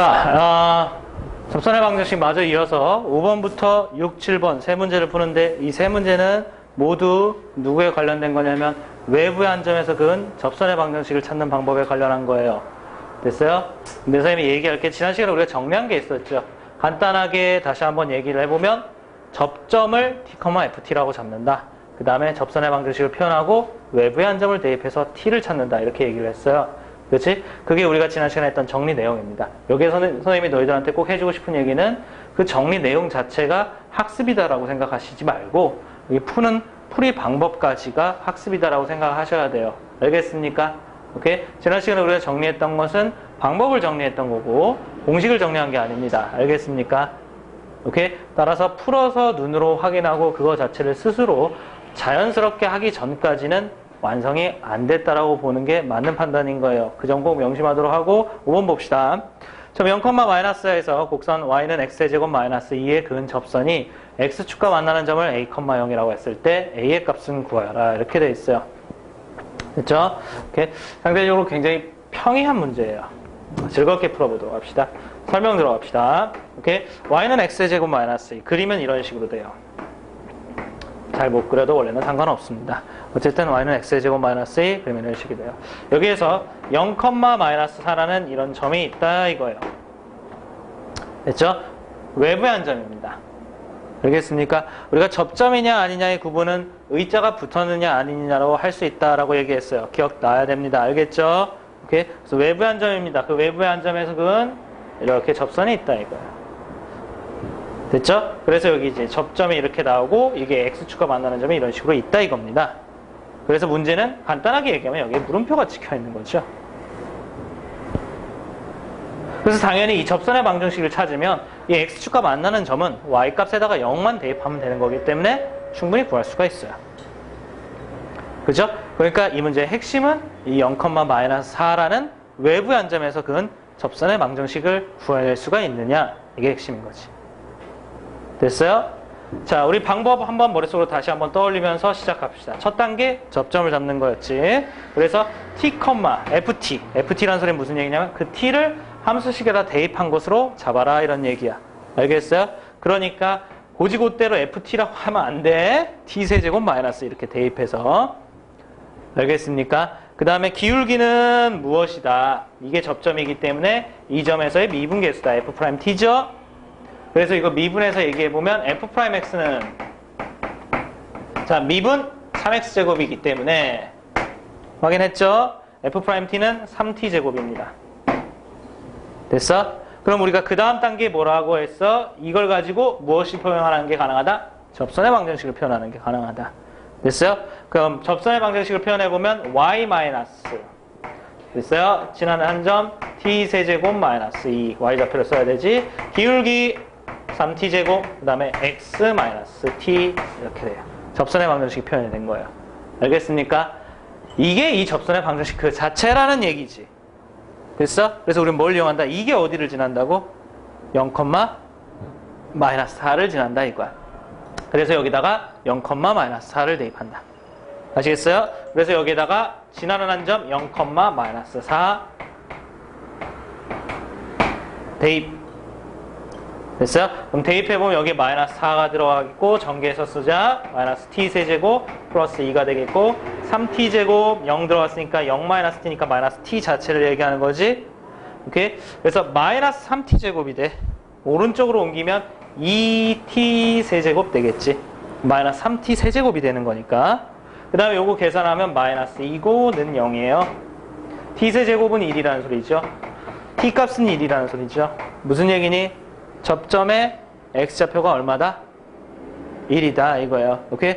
자, 접선의 방정식 마저 이어서 5번부터 6, 7번 세 문제를 푸는데 이 세 문제는 모두 누구에 관련된 거냐면 외부의 한 점에서 그은 접선의 방정식을 찾는 방법에 관련한 거예요. 됐어요? 근데 선생님이 얘기할 게 지난 시간에 우리가 정리한 게 있었죠. 간단하게 다시 한번 얘기를 해보면 접점을 t, ft라고 잡는다. 그 다음에 접선의 방정식을 표현하고 외부의 한 점을 대입해서 t를 찾는다. 이렇게 얘기를 했어요. 그렇지? 그게 우리가 지난 시간에 했던 정리 내용입니다. 여기에서는 선생님이 너희들한테 꼭 해주고 싶은 얘기는 그 정리 내용 자체가 학습이다라고 생각하시지 말고 이 풀이 방법까지가 학습이다라고 생각하셔야 돼요. 알겠습니까? 오케이? 지난 시간에 우리가 정리했던 것은 방법을 정리했던 거고 공식을 정리한 게 아닙니다. 알겠습니까? 오케이? 따라서 풀어서 눈으로 확인하고 그거 자체를 스스로 자연스럽게 하기 전까지는 완성이 안 됐다라고 보는 게 맞는 판단인 거예요. 그 점 꼭 명심하도록 하고 5번 봅시다. 저 0,-에서 곡선 y는 x제곱 마이너스 2의 그은 접선이 x축과 만나는 점을 a, 0이라고 했을 때 a의 값은 구하여라. 이렇게 돼 있어요. 됐죠? 오케이. 상대적으로 굉장히 평이한 문제예요. 즐겁게 풀어보도록 합시다. 설명 들어갑시다. 오케이. y는 x제곱 마이너스 2. 그림은 이런 식으로 돼요. 잘 못 그려도 원래는 상관없습니다. 어쨌든 y는 x제곱 마이너스 2 그러면 이런 식이 돼요. 여기에서 0,-4라는 이런 점이 있다 이거예요. 됐죠? 외부의 한 점입니다. 알겠습니까? 우리가 접점이냐 아니냐의 구분은 의자가 붙었느냐 아니냐로 할 수 있다라고 얘기했어요. 기억나야 됩니다. 알겠죠? 오케이? 그래서 외부의 한 점입니다. 그 외부의 한 점에서 그건 이렇게 접선이 있다 이거예요. 됐죠? 그래서 여기 이제 접점이 이렇게 나오고 이게 x축과 만나는 점이 이런 식으로 있다 이겁니다. 그래서 문제는 간단하게 얘기하면 여기에 물음표가 찍혀 있는 거죠. 그래서 당연히 이 접선의 방정식을 찾으면 이 x축과 만나는 점은 y값에다가 0만 대입하면 되는 거기 때문에 충분히 구할 수가 있어요. 그죠? 그러니까 이 문제의 핵심은 이 0,-4라는 외부의 한 점에서 그은 접선의 방정식을 구해낼 수가 있느냐 이게 핵심인 거지. 됐어요? 자, 우리 방법 한번 머릿속으로 다시 한번 떠올리면서 시작합시다. 첫 단계 접점을 잡는 거였지. 그래서 t, ft. ft라는 소리는 무슨 얘기냐면 그 t를 함수식에다 대입한 것으로 잡아라 이런 얘기야. 알겠어요? 그러니까 고지고대로 ft라고 하면 안 돼. t세제곱 마이너스 이렇게 대입해서. 알겠습니까? 그 다음에 기울기는 무엇이다? 이게 접점이기 때문에 이 점에서의 미분계수다. f't죠? 그래서 이거 미분해서 얘기해보면 f'x는 자 미분 3x제곱이기 때문에 확인했죠? f't는 3t제곱입니다. 됐어? 그럼 우리가 그 다음 단계에 뭐라고 했어? 이걸 가지고 무엇이 표현하는 게 가능하다? 접선의 방정식을 표현하는 게 가능하다. 됐어요? 그럼 접선의 방정식을 표현해보면 y 마이너스 됐어요? 지나는 한 점 t세제곱 마이너스 2 y좌표를 써야 되지. 기울기 3t제곱 그 다음에 x 마이너스 t 이렇게 돼요. 접선의 방정식이 표현이 된 거예요. 알겠습니까? 이게 이 접선의 방정식 그 자체라는 얘기지. 됐어? 그래서 우리는 뭘 이용한다? 이게 어디를 지난다고? 0,-4를 지난다 이거야. 그래서 여기다가 0,-4를 대입한다. 아시겠어요? 그래서 여기다가 지나는 한 점 0,-4 대입. 됐어요? 그럼 대입해보면 여기에 마이너스 4가 들어가겠고 전개해서 쓰자. 마이너스 t세제곱 플러스 2가 되겠고 3t제곱 0 들어갔으니까 0 마이너스 t니까 마이너스 t 자체를 얘기하는 거지. 오케이? 그래서 마이너스 3t제곱이 돼. 오른쪽으로 옮기면 2t세제곱 되겠지. 마이너스 3t세제곱이 되는 거니까. 그 다음에 요거 계산하면 마이너스 2고는 0이에요. t세제곱은 1이라는 소리죠. t값은 1이라는 소리죠. 무슨 얘기니? 접점의 x좌표가 얼마다? 1이다 이거예요. 오케이?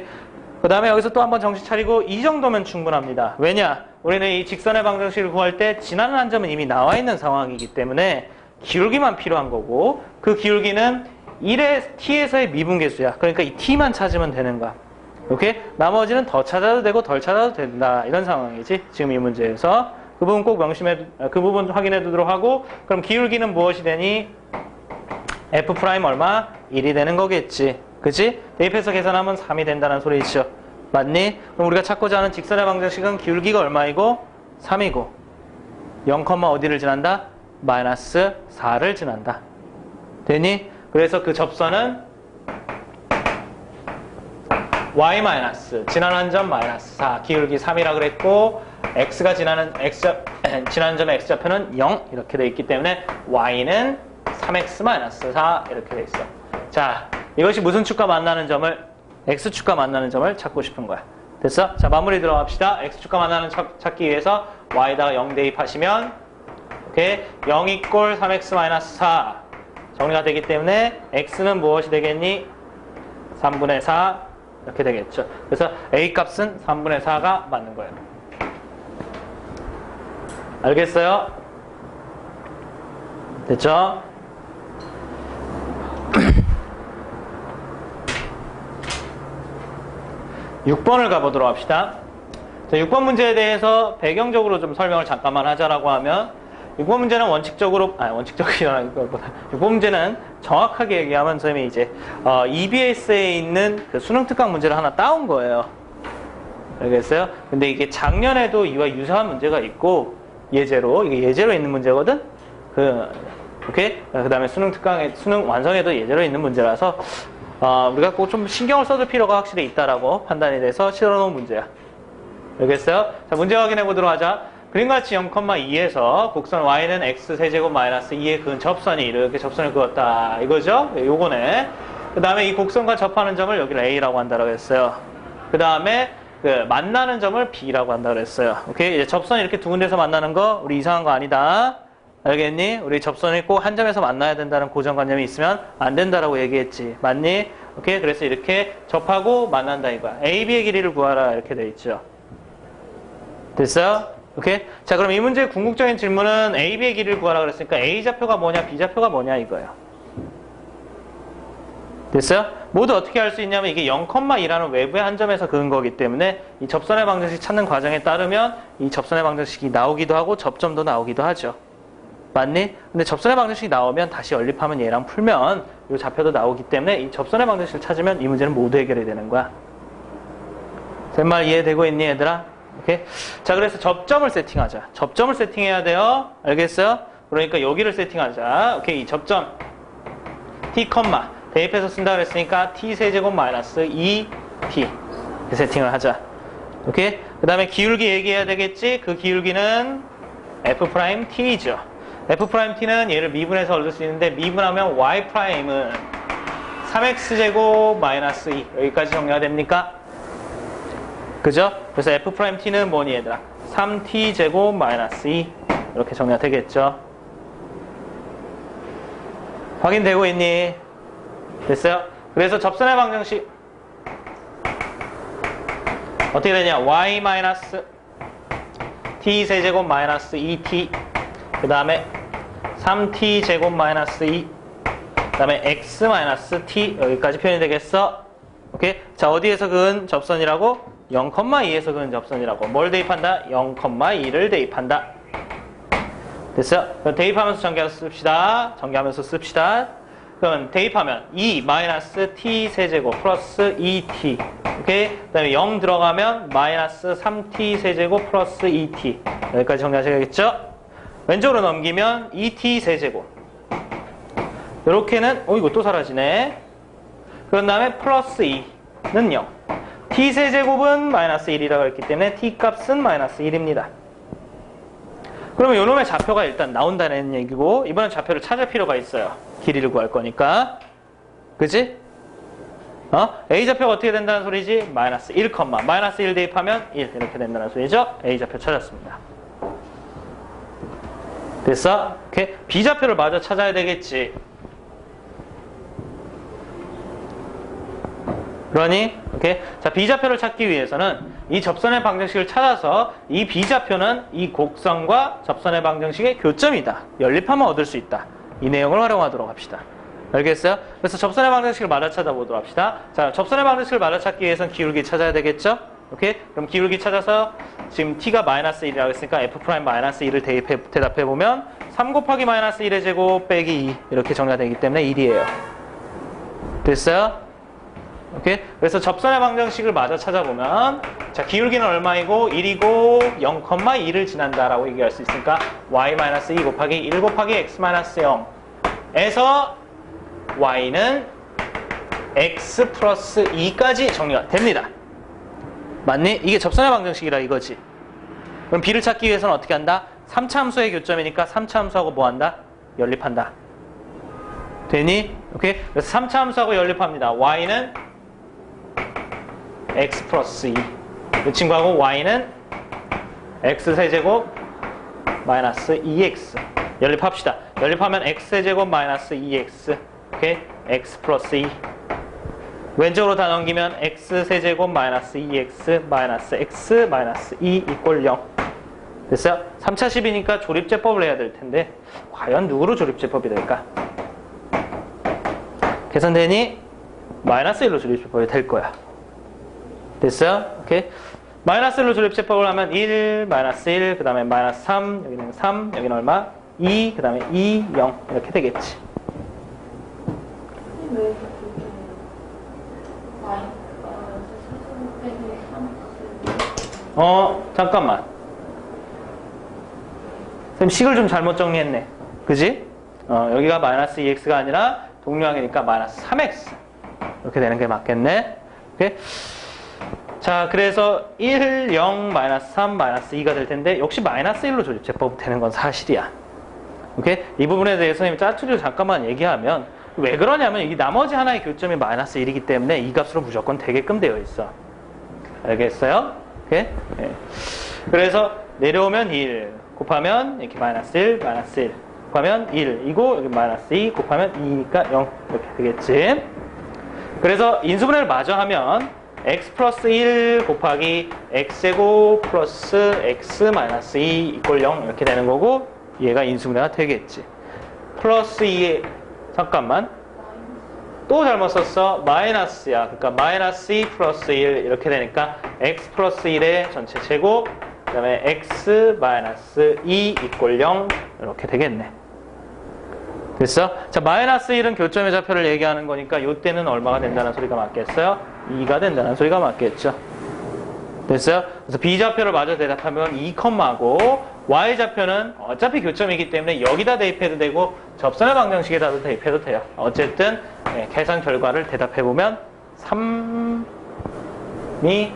그 다음에 여기서 또 한번 정신 차리고 이 정도면 충분합니다. 왜냐? 우리는 이 직선의 방정식을 구할 때 지나는 한 점은 이미 나와 있는 상황이기 때문에 기울기만 필요한 거고 그 기울기는 1의 t에서의 미분계수야. 그러니까 이 t만 찾으면 되는 거야. 오케이? 나머지는 더 찾아도 되고 덜 찾아도 된다. 이런 상황이지. 지금 이 문제에서. 그 부분 꼭 그 부분 확인해 두도록 하고 그럼 기울기는 무엇이 되니? f' 얼마? 1이 되는 거겠지. 그치? 대입해서 계산하면 3이 된다는 소리죠. 맞니? 그럼 우리가 찾고자 하는 직선의 방정식은 기울기가 얼마이고? 3이고 0, 어디를 지난다? 마이너스 4를 지난다. 되니? 그래서 그 접선은 y 마이너스 지난 한 점 마이너스 4 기울기 3이라 그랬고 x가 지나는 점의 x좌표는 0 이렇게 돼 있기 때문에 y는 3x 마이너스 4 이렇게 돼 있어. 자, 이것이 무슨 축과 만나는 점을 x축과 만나는 점을 찾고 싶은 거야. 됐어? 자, 마무리 들어갑시다. x축과 만나는 찾기 위해서 y에다가 0 대입하시면 오케이 0 이꼴 3x 마이너스 4 정리가 되기 때문에 x는 무엇이 되겠니? 3분의 4 이렇게 되겠죠. 그래서 a 값은 3분의 4가 맞는 거예요. 알겠어요? 됐죠? 6번을 가보도록 합시다. 자, 6번 문제에 대해서 배경적으로 좀 설명을 잠깐만 하자라고 하면 6번 문제는 원칙적이라기보다 6번 문제는 정확하게 얘기하면 선생님이 이제 EBS에 있는 그 수능 특강 문제를 하나 따온 거예요. 알겠어요? 근데 이게 작년에도 이와 유사한 문제가 있고 예제로 이게 예제로 있는 문제거든. 오케이? 그 다음에 수능 완성에도 예제로 있는 문제라서 우리가 꼭 좀 신경을 써줄 필요가 확실히 있다라고 판단이 돼서 실어놓은 문제야. 알겠어요? 자, 문제 확인해 보도록 하자. 그림과 같이 0,2에서 곡선 y는 x 세제곱 마이너스 2에 그은 접선이 이렇게 접선을 그었다. 이거죠? 요거네. 그 다음에 이 곡선과 접하는 점을 여기를 a라고 한다고 했어요. 그 다음에 만나는 점을 b라고 한다고 했어요. 오케이? 이제 접선이 이렇게 두 군데서 만나는 거 우리 이상한 거 아니다. 알겠니? 우리 접선이 꼭 한 점에서 만나야 된다는 고정관념이 있으면 안 된다라고 얘기했지. 맞니? 오케이? 그래서 이렇게 접하고 만난다 이거야. AB의 길이를 구하라 이렇게 돼 있죠. 됐어요? 오케이? 자, 그럼 이 문제의 궁극적인 질문은 AB의 길이를 구하라 그랬으니까 A좌표가 뭐냐, B좌표가 뭐냐 이거예요. 됐어요? 모두 어떻게 할 수 있냐면 이게 0,2라는 외부의 한 점에서 그은 거기 때문에 이 접선의 방정식 찾는 과정에 따르면 이 접선의 방정식이 나오기도 하고 접점도 나오기도 하죠. 맞니? 근데 접선의 방정식이 나오면 다시 연립하면 얘랑 풀면 이 좌표도 나오기 때문에 이 접선의 방정식을 찾으면 이 문제는 모두 해결이 되는 거야. 제 말 이해되고 있니 얘들아? 오케이? 자, 그래서 접점을 세팅하자. 접점을 세팅해야 돼요. 알겠어요? 그러니까 여기를 세팅하자. 오케이, 이 접점 t, 대입해서 쓴다 그랬으니까 t 세제곱 마이너스 2t 이렇게 세팅을 하자. 오케이? 그 다음에 기울기 얘기해야 되겠지? 그 기울기는 f't죠. f't는 얘를 미분해서 얻을 수 있는데 미분하면 y'은 3x제곱 마이너스 2 여기까지 정리가 됩니까? 그죠? 그래서 f't는 뭐니 얘들아? 3t제곱 마이너스 2 이렇게 정리가 되겠죠. 확인되고 있니? 됐어요? 그래서 접선의 방정식 어떻게 되냐? y 마이너스 t 세제곱 마이너스 2t 그 다음에 3t 제곱 마이너스 2 그 다음에 x 마이너스 t 여기까지 표현이 되겠어. 오케이? 자, 어디에서 그은 접선이라고? 0,2에서 그은 접선이라고. 뭘 대입한다? 0,2를 대입한다. 됐어요? 그럼 대입하면서 전개하면서 씁시다. 그럼 대입하면 2 마이너스 t 세제곱 플러스 2t 오케이? 그 다음에 0 들어가면 마이너스 3t 세제곱 플러스 2t 여기까지 정리하셔야겠죠? 왼쪽으로 넘기면 2t 세제곱 요렇게는 이거 또 사라지네. 그런 다음에 플러스 2는 0 t 세제곱은 마이너스 1이라고 했기 때문에 t 값은 마이너스 1입니다. 그러면 요놈의 좌표가 일단 나온다는 얘기고 이번엔 좌표를 찾을 필요가 있어요. 길이를 구할 거니까. 그지? A좌표가 어떻게 된다는 소리지? 마이너스 1, 마이너스 1 대입하면 1 이렇게 된다는 소리죠. A좌표 찾았습니다. 됐어? 오케이. B좌표를 마저 찾아야 되겠지. 그러니? 오케이. 자, B좌표를 찾기 위해서는 이 접선의 방정식을 찾아서 이 B좌표는 이 곡선과 접선의 방정식의 교점이다. 연립하면 얻을 수 있다. 이 내용을 활용하도록 합시다. 알겠어요? 그래서 접선의 방정식을 맞아 찾아보도록 합시다. 자, 접선의 방정식을 맞아 찾기 위해서는 기울기 찾아야 되겠죠? 오케이? 그럼 기울기 찾아서 지금 t가 마이너스 1이라고 했으니까 f' 마이너스 2를 대답해보면 3 곱하기 마이너스 1의 제곱 빼기 2 이렇게 정리가 되기 때문에 1이에요. 됐어요? 오케이? 그래서 접선의 방정식을 마저 찾아보면 자, 기울기는 얼마이고 1이고 0,2를 지난다라고 얘기할 수 있으니까 y-2 곱하기 1 곱하기 x-0 에서 y는 x 플러스 2까지 정리가 됩니다. 맞니? 이게 접선의 방정식이라 이거지. 그럼 b를 찾기 위해서는 어떻게 한다? 3차 함수의 교점이니까 3차 함수하고 뭐 한다? 연립한다. 되니? 오케이? 그래서 3차 함수하고 연립합니다. y는 x 플러스 2. 이 친구하고 y는 x 세제곱 마이너스 2x. 연립합시다. 연립하면 x 세제곱 마이너스 2x. 오케이? x 플러스 2. 왼쪽으로 다 넘기면 x 세제곱 마이너스 2x 마이너스 x 마이너스 2 이꼴 0. 됐어요? 3차 식이니까 조립제법을 해야 될 텐데 과연 누구로 조립제법이 될까? 계산되니? 마이너스 1로 조립제법이 될 거야. 됐어요? 오케이. 마이너스 1로 조립제법을 하면 1, 마이너스 1, 그 다음에 마이너스 3, 여기는 3, 여기는 얼마? 2, 그 다음에 2, 0 이렇게 되겠지. 잠깐만. 선생님 식을 좀 잘못 정리했네. 그지? 여기가 마이너스 2x가 아니라 동류항이니까 마이너스 3x 이렇게 되는 게 맞겠네. 오케이? 자, 그래서 1, 0, 마이너스 3, 마이너스 2가 될 텐데 역시 마이너스 1로 조립제법 되는 건 사실이야. 오케이? 이 부분에 대해서 선생님 짜투리로 잠깐만 얘기하면 왜 그러냐면 이 나머지 하나의 교점이 마이너스 1이기 때문에 이 값으로 무조건 되게끔 되어 있어. 알겠어요? 오케이? 네. 그래서 내려오면 1 곱하면 이렇게 마이너스 1, 마이너스 1 곱하면 1이고 여기 마이너스 2 곱하면 2니까 0 이렇게 되겠지. 그래서 인수분해를 마저 하면 x 플러스 1 곱하기 x제곱 플러스 x 마이너스 2 이꼴 0 이렇게 되는 거고 얘가 인수분해가 되겠지. 플러스 2에 잠깐만 또 잘못 썼어. 마이너스야. 그러니까 마이너스 2 플러스 1 이렇게 되니까 x 플러스 1의 전체 제곱 그 다음에 x 마이너스 2 이꼴 0 이렇게 되겠네. 됐어? 자, 마이너스 1은 교점의 좌표를 얘기하는 거니까 이때는 얼마가 된다는 소리가 맞겠어요? 2가 된다는 소리가 맞겠죠. 됐어요? 그래서 b좌표를 마저 대답하면 2컴마고 y좌표는 어차피 교점이기 때문에 여기다 대입해도 되고 접선의 방정식에다도 대입해도 돼요. 어쨌든 계산 결과를 대답해보면 3이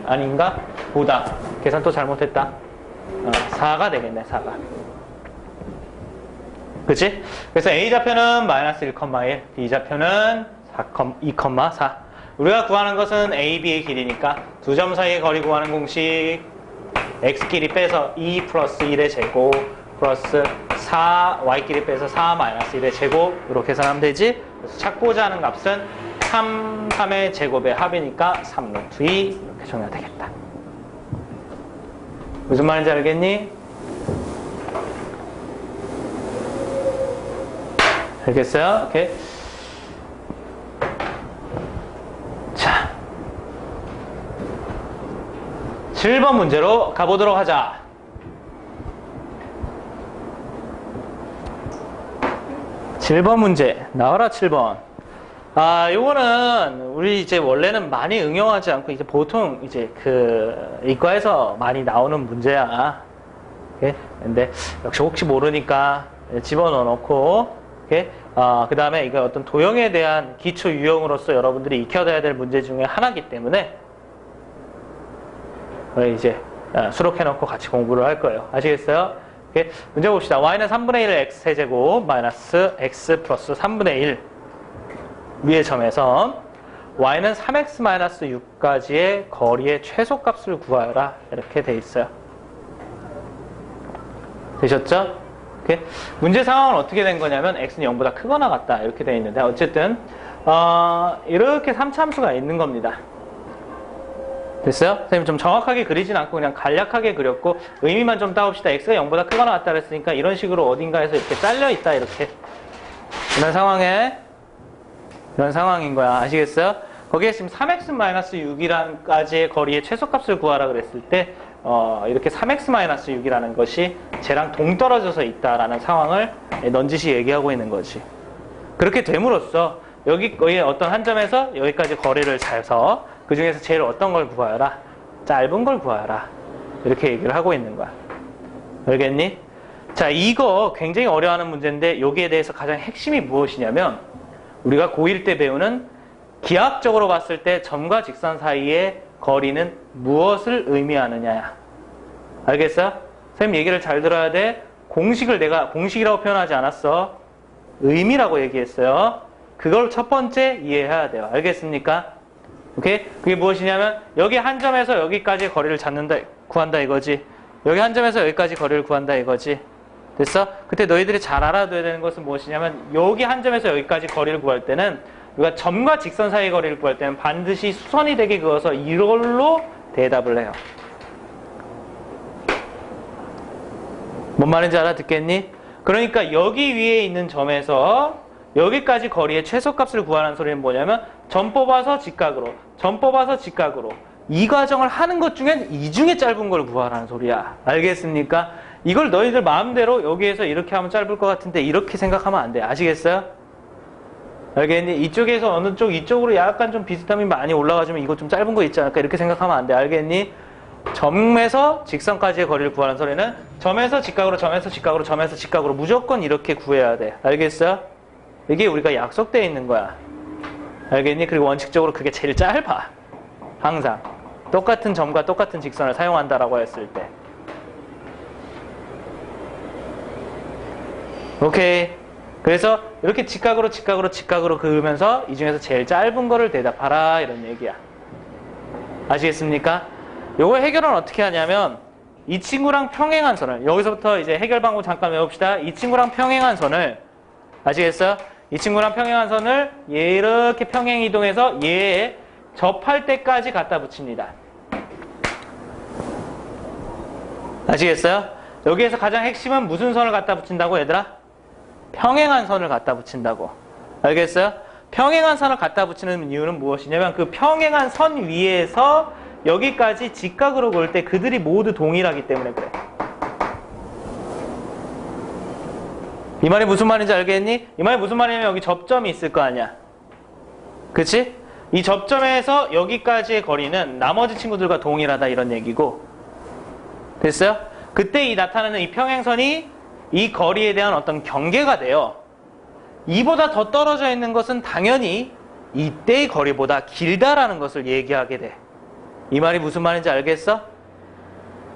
아닌가? 보다. 계산 또 잘못했다. 4가 되겠네. 4가. 그치? 그래서 a좌표는 마이너스 1,1, b좌표는 2,4. 우리가 구하는 것은 a, b의 길이니까 두 점 사이의 거리 구하는 공식 x끼리 빼서 2 플러스 1의 제곱 플러스 4 y끼리 빼서 4 마이너스 1의 제곱 이렇게 계산하면 되지. 그래서 찾고자 하는 값은 3, 3의 제곱의 합이니까 3루트 2 이렇게 정리가 되겠다. 무슨 말인지 알겠니? 알겠어요? 오케이. 자, 7번 문제로 가보도록 하자. (7번) 문제 나와라. 7번. 요거는 우리 이제 원래는 많이 응용하지 않고 이제 보통 이제 그 이과에서 많이 나오는 문제야. 오케이? 근데 역시 혹시 모르니까 집어넣어 놓고, 오케이? 그 다음에 이거 어떤 도형에 대한 기초 유형으로서 여러분들이 익혀둬야 될 문제 중에 하나이기 때문에 이제 수록해놓고 같이 공부를 할 거예요. 아시겠어요? 오케이? 문제 봅시다. y는 3분의 1 x 세제곱 마이너스 x 플러스 3분의 1 위의 점에서 y는 3x 마이너스 6까지의 거리의 최소값을 구하여라 이렇게 돼 있어요. 되셨죠? 오케이? 문제 상황은 어떻게 된 거냐면 x는 0보다 크거나 같다 이렇게 돼 있는데 어쨌든 이렇게 3차함수가 있는 겁니다. 됐어요? 선생님 좀 정확하게 그리진 않고 그냥 간략하게 그렸고 의미만 좀 따봅시다. x가 0보다 크거나 같다 그랬으니까 이런 식으로 어딘가에서 이렇게 잘려 있다 이렇게 이런 상황인 거야. 아시겠어요? 거기에 지금 3x-6이라는 까지의 거리의 최소값을 구하라 그랬을 때 이렇게 3x-6이라는 것이 쟤랑 동떨어져서 있다라는 상황을 넌지시 얘기하고 있는 거지. 그렇게 됨으로써 여기의 어떤 한 점에서 여기까지 거리를 재서 그 중에서 제일 어떤 걸 구하여라? 짧은 걸 구하여라. 이렇게 얘기를 하고 있는 거야. 알겠니? 자, 이거 굉장히 어려워하는 문제인데 여기에 대해서 가장 핵심이 무엇이냐면 우리가 고1 때 배우는 기하학적으로 봤을 때 점과 직선 사이의 거리는 무엇을 의미하느냐야. 알겠어? 선생님 얘기를 잘 들어야 돼. 공식을 내가 공식이라고 표현하지 않았어. 의미라고 얘기했어요. 그걸 첫 번째 이해해야 돼요. 알겠습니까? 오케이? 그게 무엇이냐면 여기 한 점에서 여기까지 거리를 구한다 이거지. 여기 한 점에서 여기까지 거리를 구한다 이거지. 됐어? 그때 너희들이 잘 알아둬야 되는 것은 무엇이냐면 여기 한 점에서 여기까지 거리를 구할 때는 우리가 점과 직선 사이의 거리를 구할 때는 반드시 수선이 되게 그어서 이걸로 대답을 해요. 뭔 말인지 알아듣겠니? 그러니까 여기 위에 있는 점에서 여기까지 거리의 최소값을 구하라는 소리는 뭐냐면 점 뽑아서 직각으로, 점 뽑아서 직각으로 이 과정을 하는 것 중엔 이 중에 짧은 걸 구하라는 소리야. 알겠습니까? 이걸 너희들 마음대로 여기에서 이렇게 하면 짧을 것 같은데 이렇게 생각하면 안 돼. 아시겠어요? 알겠니? 이쪽에서 어느 쪽 이쪽으로 약간 좀 비슷함이 많이 올라가주면 이거 좀 짧은 거 있지 않을까? 이렇게 생각하면 안 돼. 알겠니? 점에서 직선까지의 거리를 구하는 소리는 점에서 직각으로, 점에서 직각으로, 점에서 직각으로 무조건 이렇게 구해야 돼. 알겠어요? 이게 우리가 약속되어 있는 거야. 알겠니? 그리고 원칙적으로 그게 제일 짧아. 항상. 똑같은 점과 똑같은 직선을 사용한다라고 했을 때. 오케이. 그래서 이렇게 직각으로 직각으로 직각으로 그으면서 이 중에서 제일 짧은 거를 대답하라 이런 얘기야. 아시겠습니까? 요거 해결은 어떻게 하냐면 이 친구랑 평행한 선을 여기서부터 이제 해결 방법 잠깐 외웁시다. 이 친구랑 평행한 선을 아시겠어요? 이 친구랑 평행한 선을 이렇게 평행 이동해서 얘에 접할 때까지 갖다 붙입니다. 아시겠어요? 여기에서 가장 핵심은 무슨 선을 갖다 붙인다고 얘들아? 평행한 선을 갖다 붙인다고. 알겠어요? 평행한 선을 갖다 붙이는 이유는 무엇이냐면 그 평행한 선 위에서 여기까지 직각으로 그을 때 그들이 모두 동일하기 때문에 그래. 이 말이 무슨 말인지 알겠니? 이 말이 무슨 말이냐면 여기 접점이 있을 거 아니야. 그치? 이 접점에서 여기까지의 거리는 나머지 친구들과 동일하다 이런 얘기고. 됐어요? 그때 이 나타나는 이 평행선이 이 거리에 대한 어떤 경계가 돼요. 이보다 더 떨어져 있는 것은 당연히 이때의 거리보다 길다라는 것을 얘기하게 돼. 이 말이 무슨 말인지 알겠어?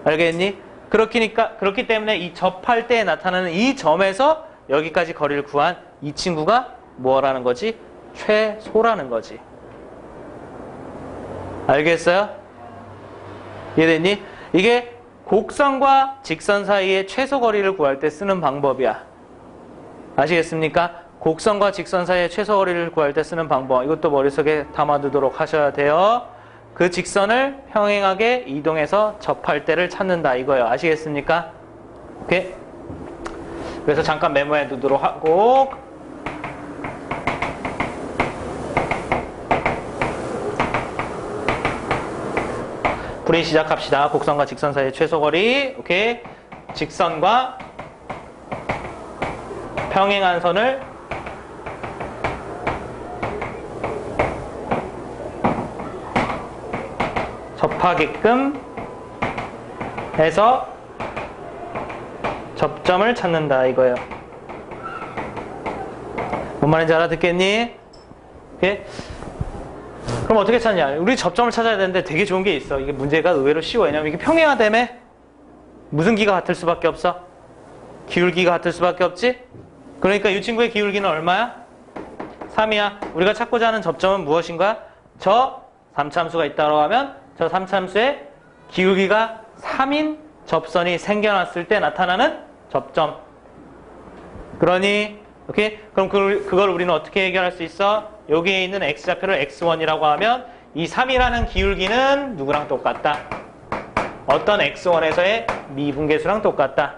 알겠니? 그렇기 때문에 이 접할 때 나타나는 이 점에서 여기까지 거리를 구한 이 친구가 뭐라는 거지? 최소라는 거지. 알겠어요? 이해됐니? 이게 곡선과 직선 사이의 최소 거리를 구할 때 쓰는 방법이야. 아시겠습니까? 곡선과 직선 사이의 최소 거리를 구할 때 쓰는 방법. 이것도 머릿속에 담아두도록 하셔야 돼요. 그 직선을 평행하게 이동해서 접할 때를 찾는다 이거예요. 아시겠습니까? 오케이? 그래서 잠깐 메모해 두도록 하고 풀이 시작합시다. 곡선과 직선 사이의 최소거리. 오케이? 직선과 평행한 선을 접하게끔 해서 접점을 찾는다 이거예요. 뭔 말인지 알아듣겠니? 오케이? 그럼 어떻게 찾냐? 우리 접점을 찾아야 되는데 되게 좋은 게 있어. 이게 문제가 의외로 쉬워. 왜냐면 이게 평행하다며? 무슨 기가 같을 수밖에 없어? 기울기가 같을 수밖에 없지? 그러니까 이 친구의 기울기는 얼마야? 3이야. 우리가 찾고자 하는 접점은 무엇인가? 저 3참수가 있다고 하면 저 3참수의 기울기가 3인 접선이 생겨났을 때 나타나는 접점. 그러니 오케이? 그럼 그걸 우리는 어떻게 해결할 수 있어? 여기에 있는 x좌표를 x1이라고 하면 이 3이라는 기울기는 누구랑 똑같다? 어떤 x1에서의 미분계수랑 똑같다.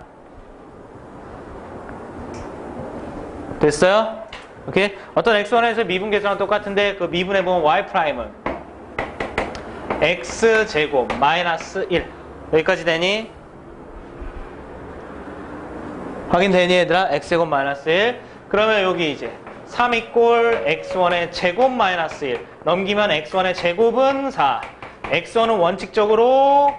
됐어요? 오케이? 어떤 x1에서 미분계수랑 똑같은데 그 미분해보면 y'은 x제곱 마이너스 1 여기까지 되니? 확인되니 얘들아? x제곱 마이너스 1 그러면 여기 이제 3 이꼴 x1의 제곱 마이너스 1 넘기면 x1의 제곱은 4 x1은 원칙적으로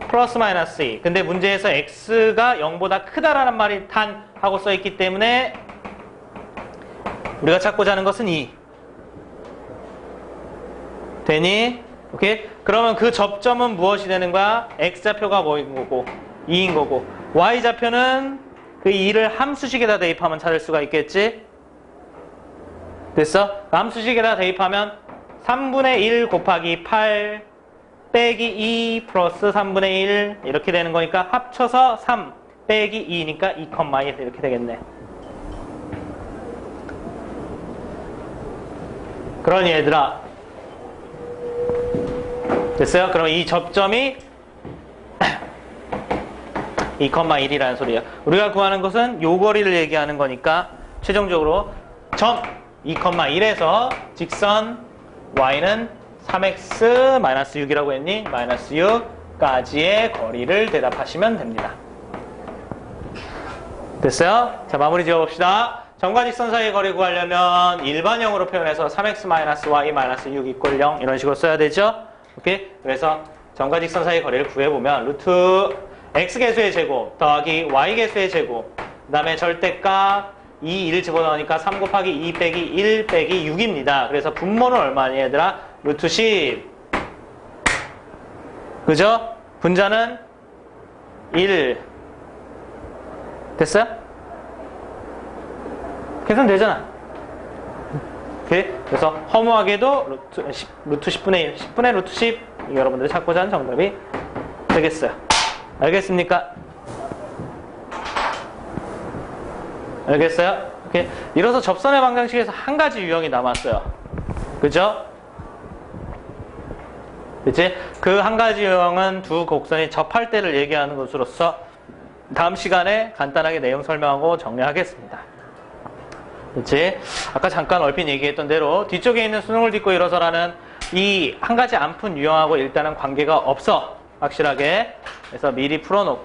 플러스 마이너스 2 근데 문제에서 x가 0보다 크다라는 말이 단 하고 써있기 때문에 우리가 찾고자 하는 것은 2 되니? 오케이? 그러면 그 접점은 무엇이 되는 거야? x좌표가 뭐인 거고 2인 거고 y좌표는 그 2를 함수식에다 대입하면 찾을 수가 있겠지? 됐어? 함수식에다 대입하면 3분의 1 곱하기 8 빼기 2 플러스 3분의 1 이렇게 되는 거니까 합쳐서 3 빼기 2니까 2,1 이렇게 되겠네. 그러니 얘들아 됐어요? 그럼 이 접점이 2,1이라는 소리야. 우리가 구하는 것은 요 거리를 얘기하는 거니까 최종적으로 점 2,1에서 직선 y는 3x-6이라고 했니? 마이너스 6까지의 거리를 대답하시면 됩니다. 됐어요? 자, 마무리 지어봅시다. 점과 직선 사이의 거리 구하려면 일반형으로 표현해서 3x-y-6 이꼴 0 이런 식으로 써야 되죠? 오케이? 그래서 점과 직선 사이의 거리를 구해보면 루트 x계수의 제곱 더하기 y계수의 제곱 그 다음에 절대값 2, 1 집어넣으니까 3 곱하기 2 빼기 1 빼기 6입니다. 그래서 분모는 얼마니 얘들아? 루트 10 그죠? 분자는 1 됐어요? 계산되잖아. 오케이? 그래서 허무하게도 루트 10분의 1 10분의 루트 10 여러분들이 찾고자 하는 정답이 되겠어요. 알겠습니까? 알겠어요? 오케이. 이로써 접선의 방정식에서 한 가지 유형이 남았어요. 그죠? 그치? 그 한 가지 유형은 두 곡선이 접할 때를 얘기하는 것으로서 다음 시간에 간단하게 내용 설명하고 정리하겠습니다. 그치? 아까 잠깐 얼핏 얘기했던 대로 뒤쪽에 있는 수능을 딛고 일어서라는 이 한 가지 안 푼 유형하고 일단은 관계가 없어. 확실하게. 그래서 미리 풀어놓는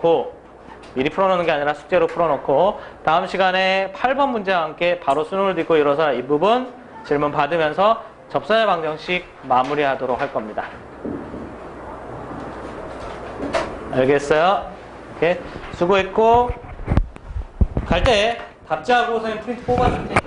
게 아니라 숙제로 풀어놓고 다음 시간에 8번 문제와 함께 바로 수능을 딛고 일어서 이 부분 질문 받으면서 접선의 방정식 마무리하도록 할 겁니다. 알겠어요? 이렇게 수고했고 갈 때 답지하고 선생님 프린트 뽑아줄 테니까